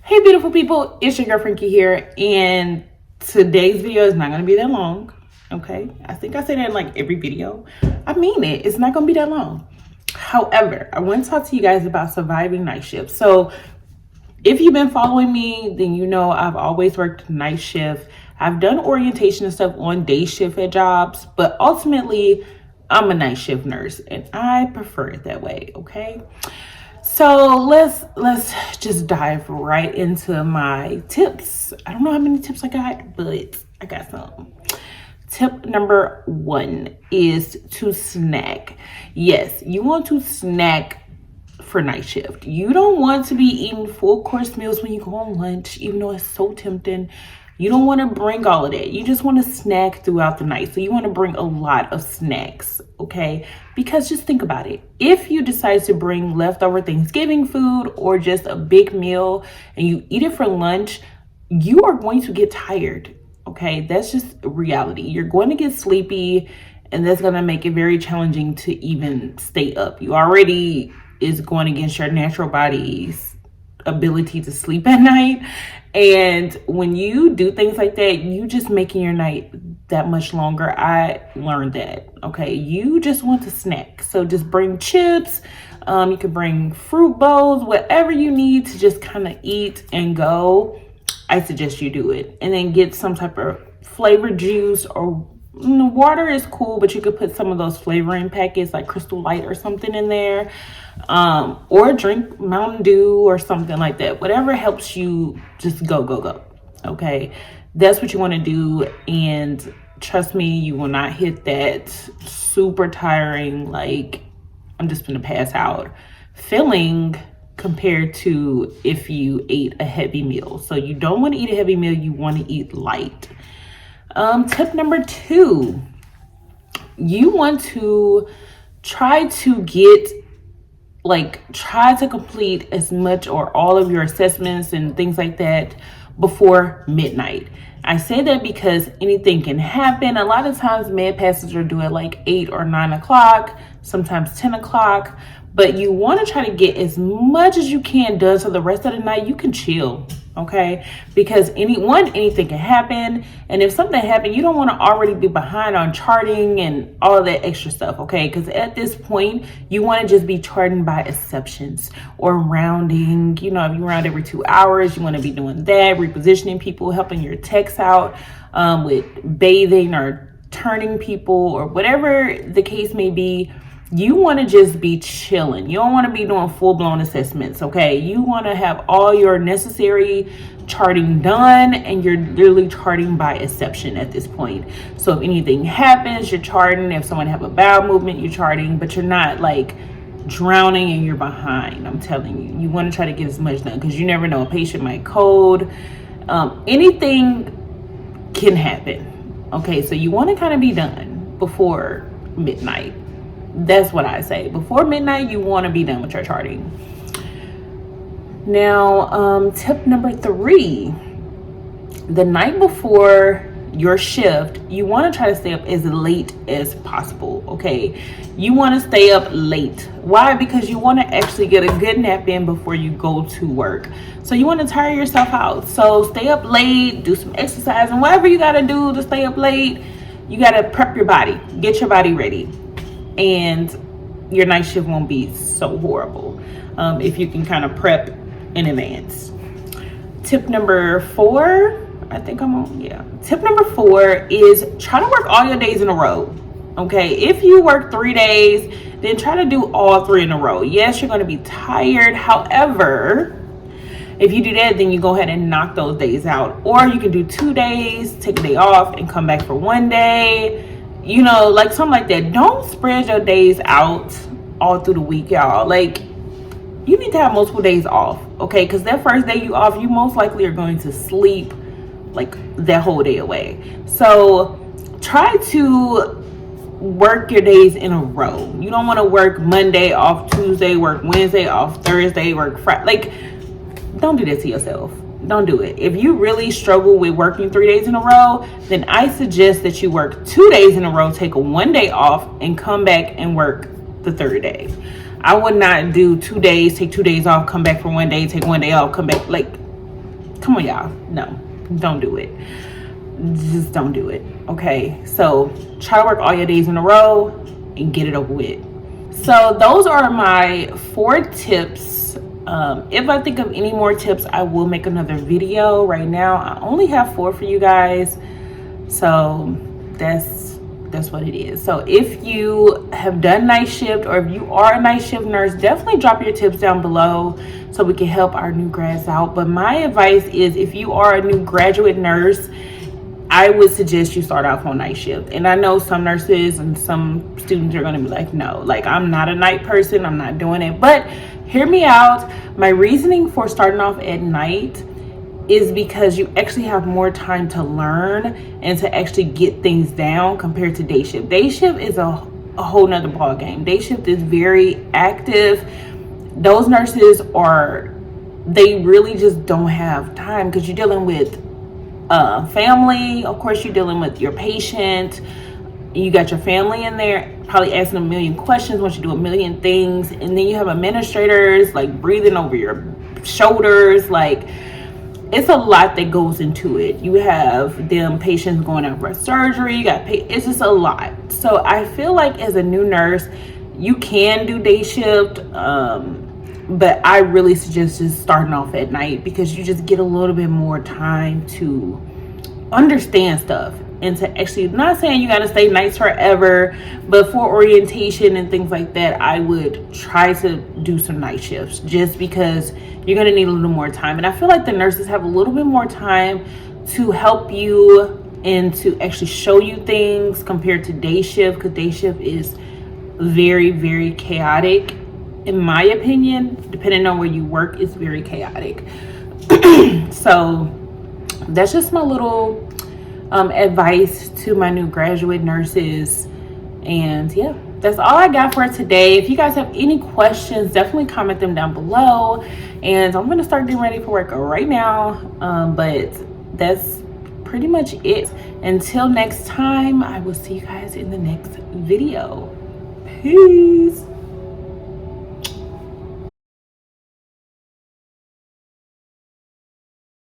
Hey beautiful people, it's your girl Frankie here, and today's video is not going to be that long, okay? I think I say that in like every video. I mean it, it's not going to be that long. However, I want to talk to you guys about surviving night shifts. So if you've been following me, then you know I've always worked night shift. I've done orientation and stuff on day shift at jobs, but ultimately I'm a night shift nurse and I prefer it that way, okay? So let's just dive right into my tips. I don't know how many tips I got, but I got some. Tip number 1 is to snack. Yes, you want to snack for night shift. You don't want to be eating full course meals when you go on lunch, even though it's so tempting. You don't want to bring all of that. You just want to snack throughout the night. So you want to bring a lot of snacks, okay? Because just think about it. If you decide to bring leftover Thanksgiving food or just a big meal and you eat it for lunch, you are going to get tired, okay? That's just reality. You're going to get sleepy, and that's going to make it very challenging to even stay up. You already is going against your natural body's ability to sleep at night, and when you do things like that, you just making your night that much longer. I learned that, okay? You just want to snack, so just bring chips. You can bring fruit bowls, whatever you need to just kind of eat and go. I suggest you do it, and then get some type of flavored juice, or water is cool, but you could put some of those flavoring packets like Crystal Light or something in there, or drink Mountain Dew or something like that. Whatever helps you just go, okay? That's what you want to do, and trust me, you will not hit that super tiring, like I'm just gonna pass out feeling compared to if you ate a heavy meal. So you don't want to eat a heavy meal, you want to eat light. Tip number 2, you want to try to complete as much or all of your assessments and things like that before midnight. I say that because anything can happen. A lot of times med passes are due at like 8 or 9 o'clock, sometimes 10 o'clock, but you want to try to get as much as you can done so the rest of the night you can chill, okay? Because anything can happen, and if something happened, you don't want to already be behind on charting and all of that extra stuff, okay? Because at this point, you want to just be charting by exceptions or rounding. You know, if you round every 2 hours, you want to be doing that, repositioning people, helping your techs out with bathing or turning people or whatever the case may be. You want to just be chilling. You don't want to be doing full-blown assessments, okay? You want to have all your necessary charting done, and you're literally charting by exception at this point. So if anything happens, you're charting. If someone have a bowel movement, you're charting, but you're not like drowning and you're behind. I'm telling you, you want to try to get as much done, because you never know, a patient might code. Anything can happen, okay? So you want to kind of be done before midnight. That's what I say. Before midnight, you want to be done with your charting. Now, tip number 3, the night before your shift, you want to try to stay up as late as possible, okay? You want to stay up late. Why? Because you want to actually get a good nap in before you go to work. So you want to tire yourself out. So stay up late, do some exercise, and whatever you got to do to stay up late, you got to prep your body, get your body ready. And your night shift won't be so horrible if you can kind of prep in advance. Tip number 4, I think I'm on, yeah. Tip number 4 is try to work all your days in a row, okay? If you work 3 days, then try to do all 3 in a row. Yes, you're going to be tired. However, if you do that, then you go ahead and knock those days out. Or you can do 2 days, take a day off, and come back for 1 day. You know, like something like that. Don't spread your days out all through the week, y'all. Like, you need to have multiple days off, okay? Because that first day you off, you most likely are going to sleep like that whole day away. So try to work your days in a row. You don't want to work Monday off, Tuesday work, Wednesday off, Thursday work, Friday. Like, don't do that to yourself. Don't do it. If you really struggle with working 3 days in a row, then I suggest that you work 2 days in a row, take a 1 day off, and come back and work the 3rd day. I would not do 2 days, take 2 days off, come back for 1 day, take 1 day off, come back. Like, Come on, y'all. No, don't do it. Just don't do it. Okay, so try to work all your days in a row and get it over with. So those are my 4 tips. If I think of any more tips, I will make another video. Right now I only have 4 for you guys, so that's what it is. So if you have done night shift, or if you are a night shift nurse, definitely drop your tips down below so we can help our new grads out. But my advice is, if you are a new graduate nurse, I would suggest you start off on night shift. And I know some nurses and some students are going to be like, no, like, I'm not a night person, I'm not doing it. But hear me out. My reasoning for starting off at night is because you actually have more time to learn and to actually get things down compared to day shift. Day shift is a whole nother ball game. Day shift is very active. Those nurses they really just don't have time, because you're dealing with family. Of course, you're dealing with your patient. You got your family in there, probably asking a million questions, want you to do a million things. And then you have administrators like breathing over your shoulders. Like, it's a lot that goes into it. You have them patients going out for surgery. You got it's just a lot. So I feel like as a new nurse, you can do day shift, but I really suggest just starting off at night, because you just get a little bit more time to understand stuff, and to actually, not saying you got to stay nights forever, but for orientation and things like that, I would try to do some night shifts, just because you're going to need a little more time. And I feel like the nurses have a little bit more time to help you and to actually show you things compared to day shift, because day shift is very, very chaotic. In my opinion, depending on where you work, it's very chaotic. So that's just my little advice to my new graduate nurses. And yeah, that's all I got for today. If you guys have any questions, definitely comment them down below. And I'm gonna start getting ready for work right now. But that's pretty much it. Until next time, I will see you guys in the next video. Peace.